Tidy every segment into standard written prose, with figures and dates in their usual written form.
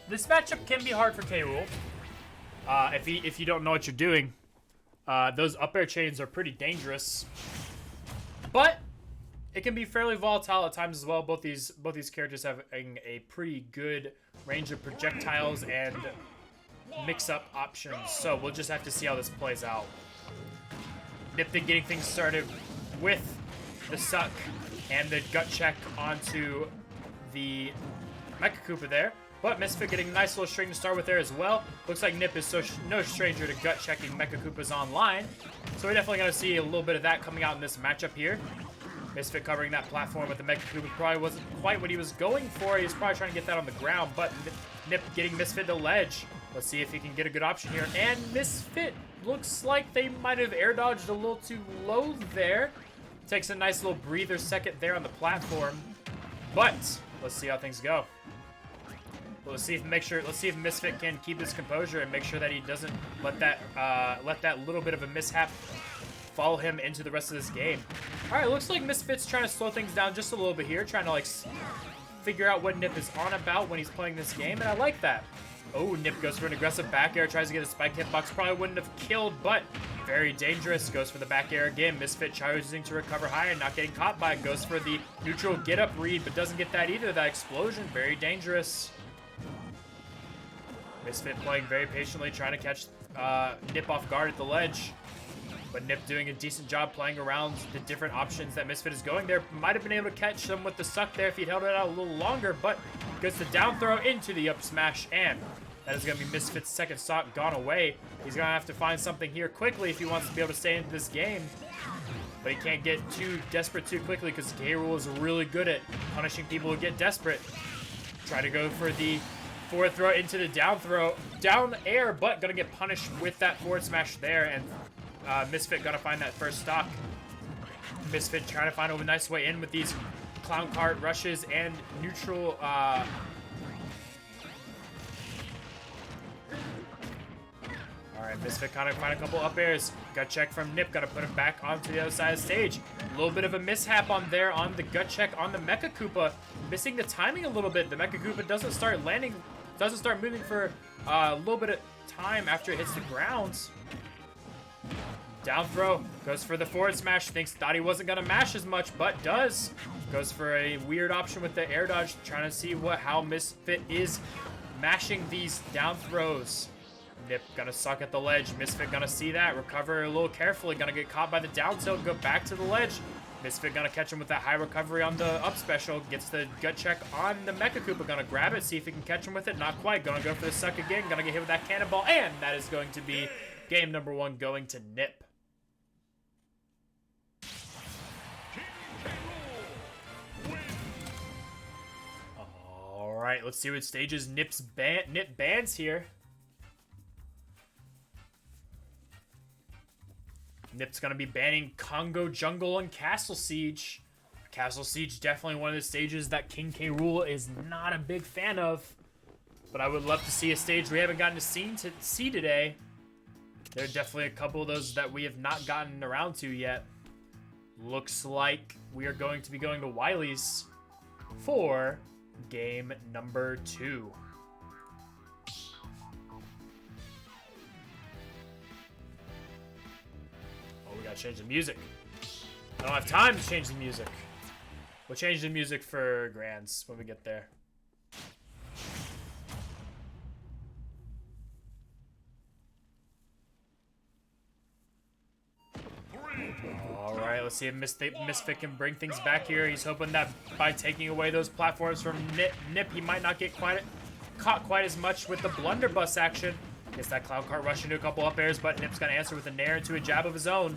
This matchup can be hard for Rool. If you don't know what you're doing, those up air chains are pretty dangerous. But it can be fairly volatile at times as well. Both these characters have a pretty good range of projectiles and mix-up options. So we'll just have to see how this plays out. NiP getting things started with the suck and the gut check onto the Mecha Koopa there. But Misfit getting a nice little string to start with there as well. Looks like NiP is no stranger to gut checking Mecha Koopas online. So we're definitely going to see a little bit of that coming out in this matchup here. Misfit covering that platform with the Mecha Koopa probably wasn't quite what he was going for. He was probably trying to get that on the ground, but NiP getting Misfit to ledge. Let's see if he can get a good option here. And Misfit looks like they might have air dodged a little too low there. Takes a nice little breather second there on the platform. But let's see how things go. Let's see if Misfit can keep his composure and make sure that he doesn't let that little bit of a mishap follow him into the rest of this game. All right, looks like Misfit's trying to slow things down just a little bit here, trying to like figure out what NiP is on about when he's playing this game, and I like that. Oh, NiP goes for an aggressive back air, tries to get a spike hitbox, probably wouldn't have killed, but very dangerous. Goes for the back air again. Misfit choosing to recover high and not getting caught by it. Goes for the neutral get up read, but doesn't get that either. That explosion, very dangerous. Misfit playing very patiently, trying to catch NiP off guard at the ledge. But NiP doing a decent job playing around the different options that Misfit is going there. Might have been able to catch them with the suck there if he'd held it out a little longer, but gets the down throw into the up smash, and that is going to be Misfit's second stock gone away. He's going to have to find something here quickly if he wants to be able to stay into this game. But he can't get too desperate too quickly because Rool is really good at punishing people who get desperate. Try to go for the forward throw into the down air, but gonna get punished with that forward smash there, and Misfit gotta find that first stock. Misfit trying to find a nice way in with these clown cart rushes and neutral Alright, Misfit kind of find a couple up airs. Gut check from NiP, gotta put him back onto the other side of the stage. A little bit of a mishap on there on the gut check on the Mecha Koopa. Missing the timing a little bit. The Mecha Koopa doesn't start moving for a little bit of time after it hits the ground. Down throw, goes for the forward smash, thought he wasn't gonna mash as much, but does. Goes for a weird option with the air dodge, trying to see how Misfit is mashing these down throws. NiP gonna suck at the ledge. Misfit gonna see that, recover a little carefully, gonna get caught by the down tilt, go back to the ledge. Misfit gonna catch him with that high recovery on the up special, gets the gut check on the Mecha Koopa, gonna grab it, see if he can catch him with it, not quite, gonna go for the suck again, gonna get hit with that cannonball, and that is going to be game number 1 going to NiP. Alright, let's see what stages NiP bans here. NiP's going to be banning Congo Jungle and Castle Siege. Castle Siege definitely one of the stages that King Rool is not a big fan of. But I would love to see a stage we haven't gotten to see today. There are definitely a couple of those that we have not gotten around to yet. Looks like we are going to be going to Wiley's for game number 2. We gotta change the music. I don't have time to change the music. We'll change the music for Grands when we get there. Alright, let's see if Misfit can bring things back here. He's hoping that by taking away those platforms from NiP, he might not get caught quite as much with the blunderbuss action. Gets that clown cart rush into a couple up airs, but NiP's gonna answer with a nair into a jab of his own.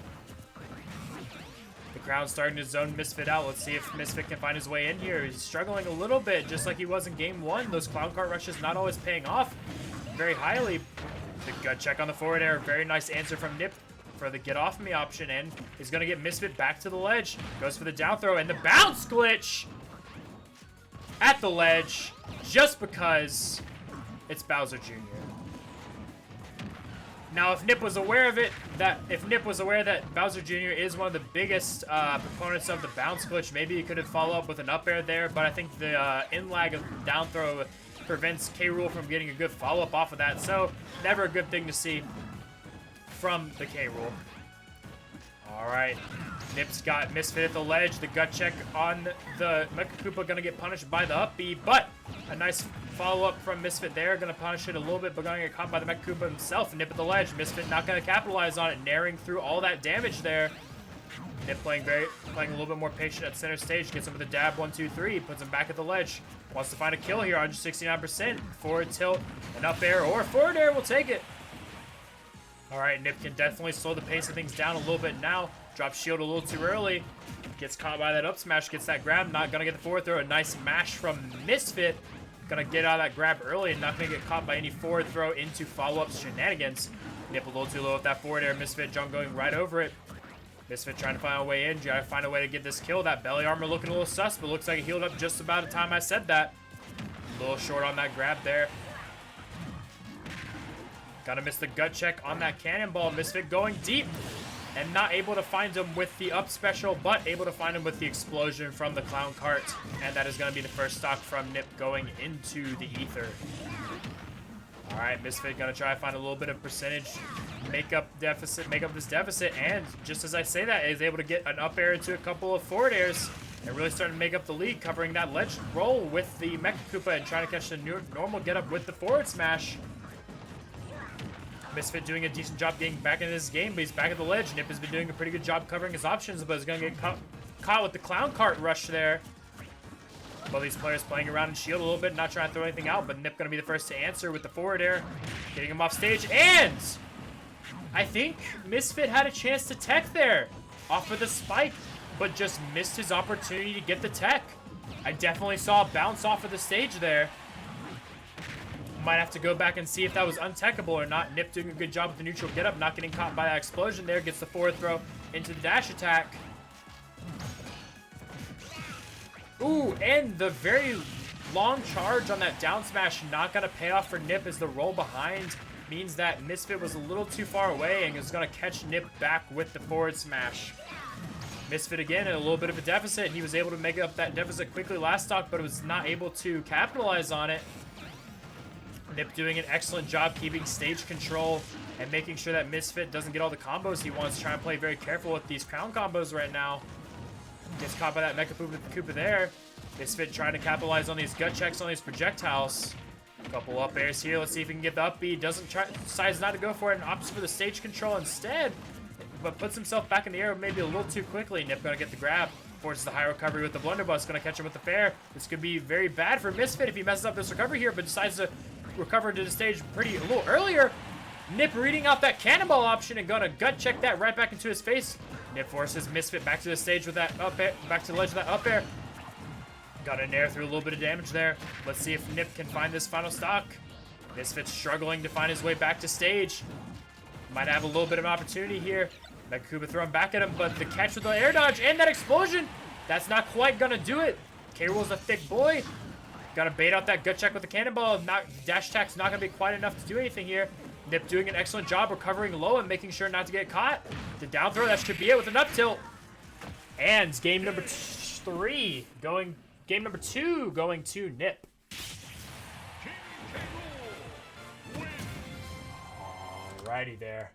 The crowd's starting to zone Misfit out. Let's see if Misfit can find his way in here. He's struggling a little bit, just like he was in game 1. Those clown cart rushes not always paying off very highly. The gut check on the forward air. Very nice answer from NiP for the get off me option, and he's gonna get Misfit back to the ledge. Goes for the down throw and the bounce glitch at the ledge, just because it's Bowser Jr. Now, if NiP was aware of it, that Bowser Jr. is one of the biggest proponents of the bounce glitch, maybe he could have followed up with an up air there, but I think the in lag of down throw prevents K. Rool from getting a good follow-up off of that. So, never a good thing to see from the K. Rool. Alright, NiP's got Misfit at the ledge. The gut check on the Mecha Koopa gonna get punished by the up B, but a nice follow-up from Misfit there. Gonna punish it a little bit, but gonna get caught by the Mecha Koopa himself. NiP at the ledge. Misfit not gonna capitalize on it, naring through all that damage there. NiP playing a little bit more patient at center stage. Gets him with a dab, 1, 2, 3. Puts him back at the ledge. Wants to find a kill here, 169%. Forward tilt, an up air, or forward air. We'll take it. Alright, NiP can definitely slow the pace of things down a little bit now. Drops shield a little too early. Gets caught by that up smash, gets that grab. Not gonna get the forward throw. A nice mash from Misfit. Gonna get out of that grab early and not gonna get caught by any forward throw into follow-up shenanigans. NiP a little too low with that forward air. Misfit jump going right over it. Misfit trying to find a way in. Trying to find a way to get this kill. That belly armor looking a little sus, but looks like it healed up just about the time I said that. A little short on that grab there. Gotta miss the gut check on that cannonball. Misfit going deep and not able to find him with the up special, but able to find him with the explosion from the clown cart. And that is going to be the first stock from NiP going into the ether. Alright, Misfit gonna try to find a little bit of percentage, make up this deficit, and just as I say that, is able to get an up air into a couple of forward airs and really starting to make up the lead, covering that ledge roll with the Mecha Koopa and trying to catch the normal get up with the forward smash. Misfit doing a decent job getting back into this game, but he's back at the ledge. NiP has been doing a pretty good job covering his options, but is going to get caught with the clown cart rush there. Both these players playing around in shield a little bit, not trying to throw anything out, but NiP going to be the first to answer with the forward air, getting him off stage. And I think Misfit had a chance to tech there off of the spike, but just missed his opportunity to get the tech. I definitely saw a bounce off of the stage there. Might have to go back and see if that was untechable or not. NiP doing a good job with the neutral get up, not getting caught by that explosion there. Gets the forward throw into the dash attack. Ooh, and the very long charge on that down smash not going to pay off for NiP, as the roll behind means that Misfit was a little too far away and is going to catch NiP back with the forward smash. Misfit again in a little bit of a deficit. He was able to make up that deficit quickly last stock, but was not able to capitalize on it. NiP doing an excellent job keeping stage control and making sure that Misfit doesn't get all the combos he wants. Trying to play very careful with these crown combos right now. Gets caught by that Mecha Koopa there. Misfit trying to capitalize on these gut checks on these projectiles. A couple up airs here. Let's see if he can get the up B. Decides not to go for it and opts for the stage control instead, but puts himself back in the air maybe a little too quickly. NiP gonna get the grab. Forces the high recovery with the blunderbuss. Gonna catch him with the fair. This could be very bad for Misfit if he messes up this recovery here, but decides to recover to the stage a little earlier. NiP reading out that cannonball option and gonna gut check that right back into his face. NiP forces Misfit back to the stage with that up air, back to the ledge of that up air. Got an air through a little bit of damage there. Let's see if NiP can find this final stock. Misfit's struggling to find his way back to stage. Might have a little bit of an opportunity here. Mecha Koopa throwing back at him, but the catch with the air dodge and that explosion, that's not quite gonna do it. K. Rool's a thick boy. Gotta bait out that gut check with the cannonball. Dash attack's not gonna be quite enough to do anything here. NiP doing an excellent job recovering low and making sure not to get caught. The down throw, that should be it with an up tilt. And game number 3 going, game number 2 going to NiP. Alrighty there.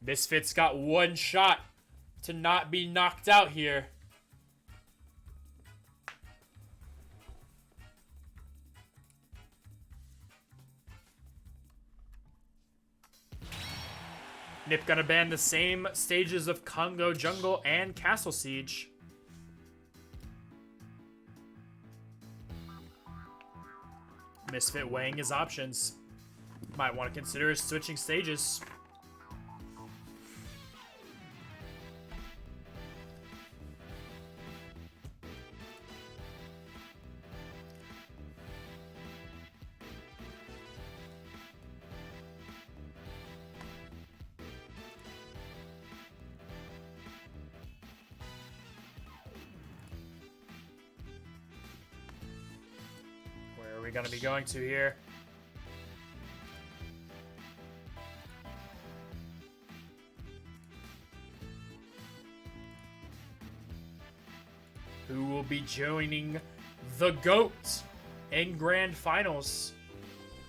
Misfit's got one shot to not be knocked out here. NiP gonna ban the same stages of Congo Jungle and Castle Siege. Misfit weighing his options. Might want to consider switching stages. We're going to be going to here. Who will be joining the GOAT in Grand Finals.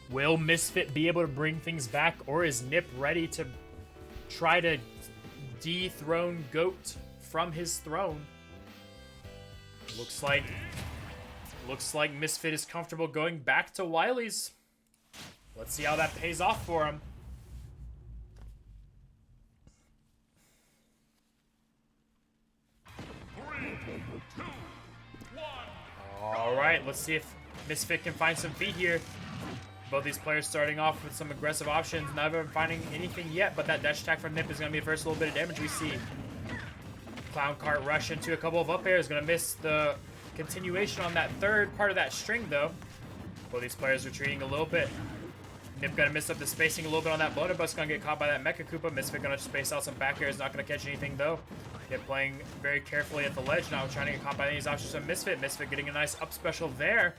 Will Misfit be able to bring things back, or is NiP ready to try to dethrone GOAT from his throne? Looks like Misfit is comfortable going back to Wily's. Let's see how that pays off for him. All right, let's see if Misfit can find some feet here. Both these players starting off with some aggressive options. Never finding anything yet, but that dash attack from NiP is going to be the first little bit of damage we see. Clown Cart rush into a couple of up airs. Going to miss the continuation on that third part of that string, though. Both these players retreating a little bit. NiP going to miss up the spacing a little bit on that blunderbuss. Going to get caught by that Mecha Koopa. Misfit going to space out some back airs. Not going to catch anything, though. NiP playing very carefully at the ledge now, trying to get caught by these options from Misfit. Misfit getting a nice up special there.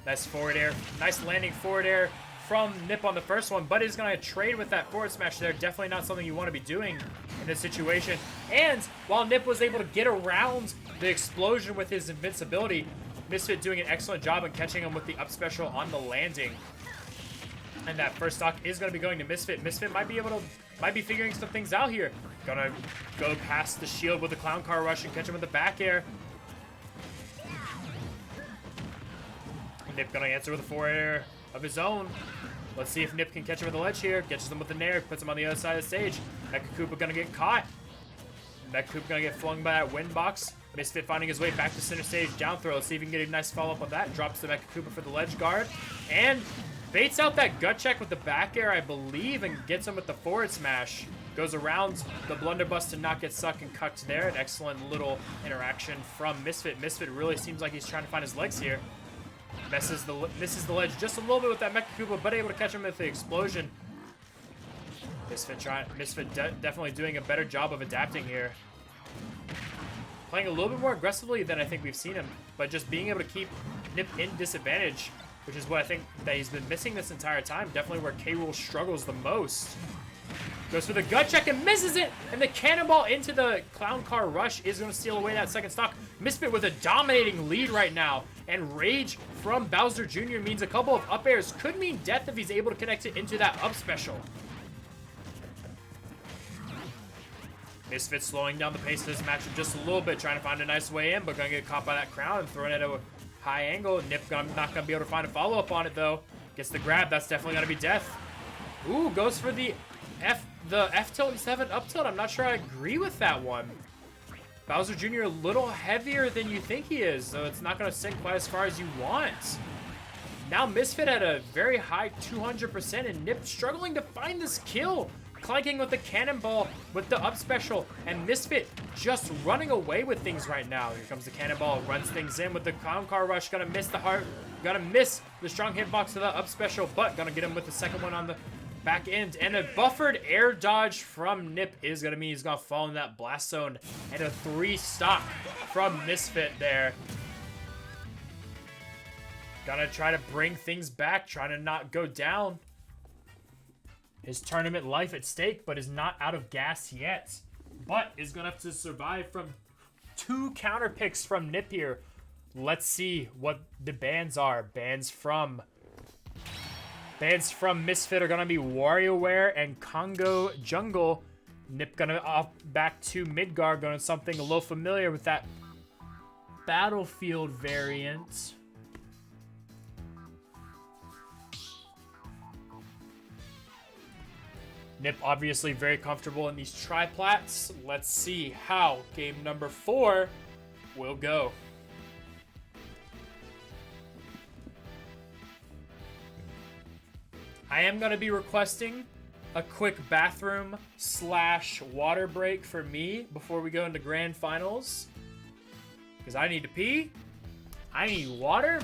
Nice forward air. Nice landing forward air from NiP on the first one, but he's going to trade with that forward smash there. Definitely not something you want to be doing in this situation. And while NiP was able to get around the explosion with his invincibility, Misfit doing an excellent job in catching him with the up special on the landing. And that first stock is going to be going to Misfit. Misfit might be figuring some things out here. Gonna go past the shield with the Clown Car rush and catch him with the back air. NiP gonna answer with a forward air of his own. Let's see if NiP can catch him with the ledge here. Catches him with the nair, puts him on the other side of the stage. Mecha Koopa gonna get caught. Mecha Koopa gonna get flung by that wind box. Misfit finding his way back to center stage down throw. Let's see if he can get a nice follow up on that. Drops the Mecha Koopa for the ledge guard. And baits out that gut check with the back air, I believe, and gets him with the forward smash. Goes around the blunderbuss to not get stuck and cucked there. An excellent little interaction from Misfit. Misfit really seems like he's trying to find his legs here. Misses the ledge just a little bit with that Mecha Koopa, but able to catch him with the explosion. Misfit definitely doing a better job of adapting here. Playing a little bit more aggressively than I think we've seen him, but just being able to keep NiP in disadvantage, which is what I think that he's been missing this entire time. Definitely where K-Rool struggles the most. Goes for the gut check and misses it, and the cannonball into the Clown Car rush is going to steal away that second stock. Misfit with a dominating lead right now, and rage from Bowser Jr. means a couple of up airs could mean death if he's able to connect it into that up special. Misfit slowing down the pace of this matchup just a little bit, trying to find a nice way in, but going to get caught by that crown and throwing it at a high angle. NiP not going to be able to find a follow-up on it, though. Gets the grab. That's definitely going to be death. Ooh, goes for the F tilt instead of an up tilt. I'm not sure I agree with that one. Bowser Jr. a little heavier than you think he is, so it's not going to sink quite as far as you want. Now Misfit at a very high 200%, and NiP struggling to find this kill. Clanking with the cannonball with the up special, and Misfit just running away with things right now. Here comes the cannonball, runs things in with the Clown Car rush. Gonna miss the heart, gonna miss the strong hitbox to the up special, but gonna get him with the second one on the back end. And a buffered air dodge from NiP is gonna mean he's gonna fall in that blast zone. And a 3 stock from Misfit there. Gonna try to bring things back, trying to not go down. His tournament life at stake, but is not out of gas yet. But is going to have to survive from 2 counter picks from NiP here. Let's see what the bans are. Bans from Misfit are going to be WarioWare and Congo Jungle. NiP going to off back to Midgar, going to something a little familiar with that Battlefield variant. NiP obviously very comfortable in these triplats. Let's see how game number 4 will go. I am going to be requesting a quick bathroom / water break for me before we go into grand finals. Because I need to pee. I need water.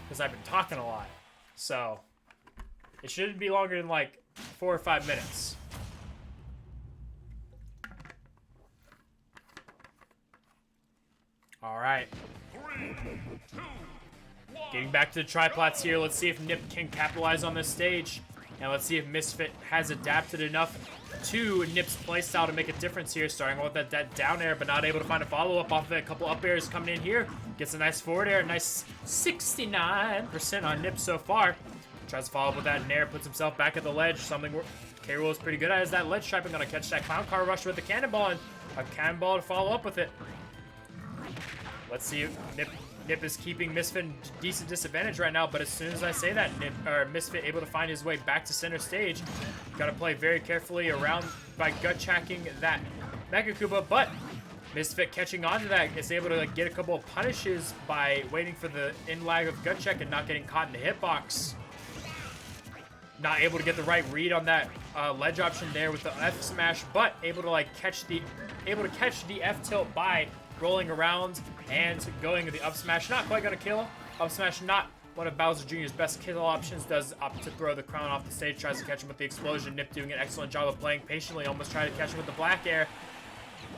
Because I've been talking a lot. So it shouldn't be longer than like 4 or 5 minutes. All right. 3, 2, 1. Getting back to the triplats here. Let's see if NiP can capitalize on this stage. And let's see if Misfit has adapted enough to NiP's playstyle to make a difference here. Starting with that down air, but not able to find a follow-up off of it. A couple up airs coming in here. Gets a nice forward air, nice 69% on NiP so far. Tries to follow up with that nair, puts himself back at the ledge. Something K-Rool is pretty good at is that ledge trap. Gonna catch that clown car rush with the cannonball and a cannonball to follow up with it. Let's see if NiP is keeping Misfit in decent disadvantage right now, but as soon as I say that, Misfit able to find his way back to center stage. Gotta play very carefully around by gut checking that Mega Koopa, but Misfit catching on to that is able to like, get a couple of punishes by waiting for the in lag of gut check and not getting caught in the hitbox. Not able to get the right read on that ledge option there with the F smash, but able to like catch the F tilt by rolling around and going to the up smash. Not quite gonna kill. Up smash not one of Bowser Jr.'s best kill options. Does opt to throw the crown off the stage. Tries to catch him with the explosion. NiP doing an excellent job of playing patiently. Almost trying to catch him with the black air.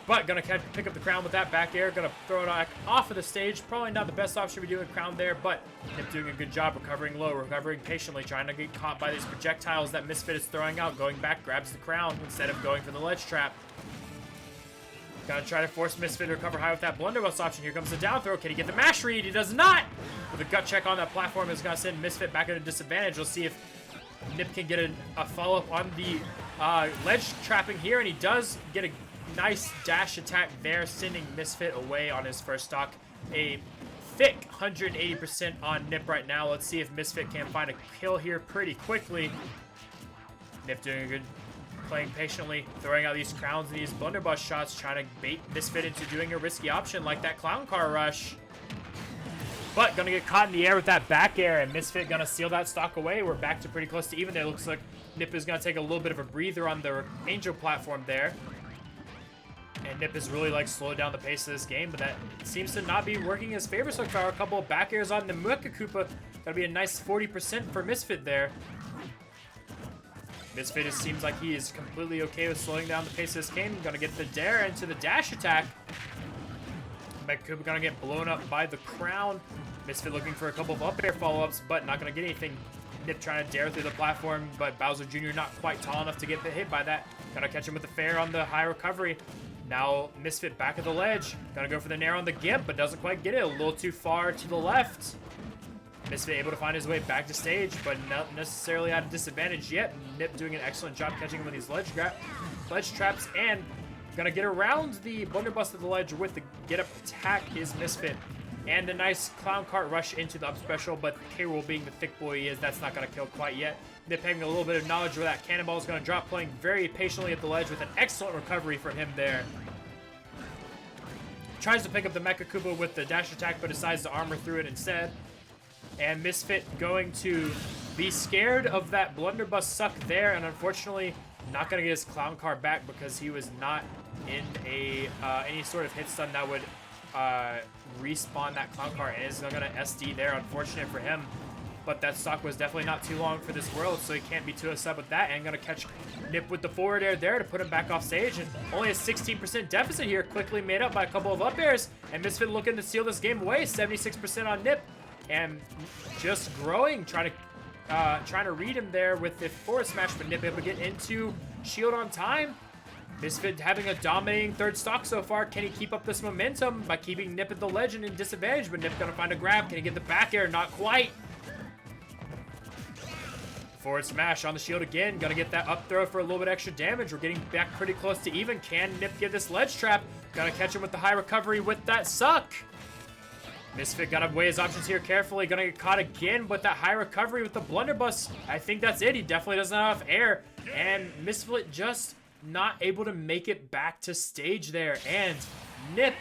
But gonna pick up the crown with that back air. Gonna throw it off of the stage. Probably not the best option to be doing crown there, but NiP doing a good job recovering low, recovering patiently, trying to get caught by these projectiles that Misfit is throwing out. Going back, grabs the crown instead of going for the ledge trap. Gotta try to force Misfit to recover high with that blunderbuss option. Here comes the down throw. Can he get the mash read? He does not! With a gut check on that platform is gonna send Misfit back at a disadvantage. We'll see if NiP can get a follow-up on the ledge trapping here, and he does get a nice dash attack there, sending Misfit away on his first stock. A thick 180% on NiP right now. Let's see if Misfit can find a kill here pretty quickly. NiP doing a good, playing patiently, throwing out these crowns and these blunderbuss shots, trying to bait Misfit into doing a risky option like that clown car rush. But gonna get caught in the air with that back air, and Misfit gonna seal that stock away. We're back to pretty close to even there. Looks like NiP is gonna take a little bit of a breather on the Angel platform there. And NiP has really like slowed down the pace of this game, but that seems to not be working in his favor so far. A couple of back airs on the Mega Koopa. That'll be a nice 40% for Misfit there. Misfit seems like he is completely okay with slowing down the pace of this game. Gonna get the dare into the dash attack. Mega Koopa gonna get blown up by the crown. Misfit looking for a couple of up air follow-ups, but not gonna get anything. NiP trying to dare through the platform, but Bowser Jr. not quite tall enough to get hit by that. Gotta catch him with the fair on the high recovery. Now Misfit back at the ledge. Gonna go for the nair on the Gimp, but doesn't quite get it. A little too far to the left. Misfit able to find his way back to stage, but not necessarily at a disadvantage yet. NiP doing an excellent job catching him with these ledge traps, and gonna get around the blunderbuss of the ledge with the get-up attack is Misfit. And a nice clown cart rush into the up special, but K-Rool being the thick boy he is, that's not gonna kill quite yet. NiP having a little bit of knowledge where that cannonball is gonna drop, playing very patiently at the ledge with an excellent recovery from him there. Tries to pick up the Mecha Koopa with the dash attack, but decides to armor through it instead. And Misfit going to be scared of that blunderbuss suck there, and unfortunately not going to get his clown car back because he was not in a any sort of hit stun that would respawn that clown car, and is going to SD there. Unfortunate for him, but that stock was definitely not too long for this world, so he can't be too upset with that. And going to catch NiP with the forward air there to put him back off stage, and only a 16% deficit here, quickly made up by a couple of up airs, and Misfit looking to seal this game away. 76% on NiP. And just growing, trying to read him there with the forward smash, but NiP able to get into shield on time. Misfit having a dominating third stock so far. Can he keep up this momentum by keeping NiP at the ledge and in disadvantage? But NiP gonna find a grab. Can he get the back air? Not quite. Forward smash on the shield again. Gonna get that up throw for a little bit extra damage. We're getting back pretty close to even. Can NiP get this ledge trap? Gonna catch him with the high recovery with that suck. Misfit gotta weigh his options here carefully. Gonna get caught again with that high recovery with the blunderbuss. I think that's it. He definitely doesn't have enough air. And Misfit just not able to make it back to stage there. And NiP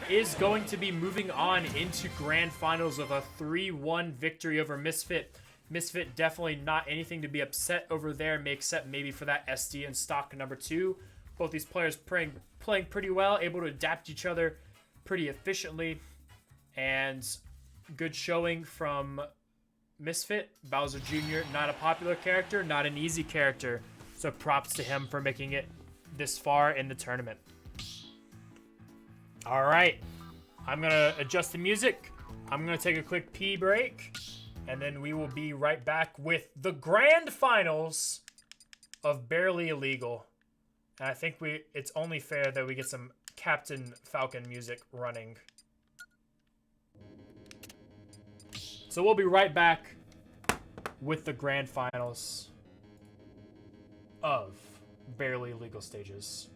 is going to be moving on into grand finals with a 3-1 victory over Misfit. Misfit definitely not anything to be upset over there, except maybe for that SD in stock number 2. Both these players playing pretty well, able to adapt each other pretty efficiently. And good showing from Misfit. Bowser Jr., not a popular character, not an easy character. So props to him for making it this far in the tournament. All right, I'm going to adjust the music. I'm going to take a quick pee break. And then we will be right back with the grand finals of Barely Illegal. And I think it's only fair that we get some Captain Falcon music running. So we'll be right back with the grand finals of Barely Legal Stages.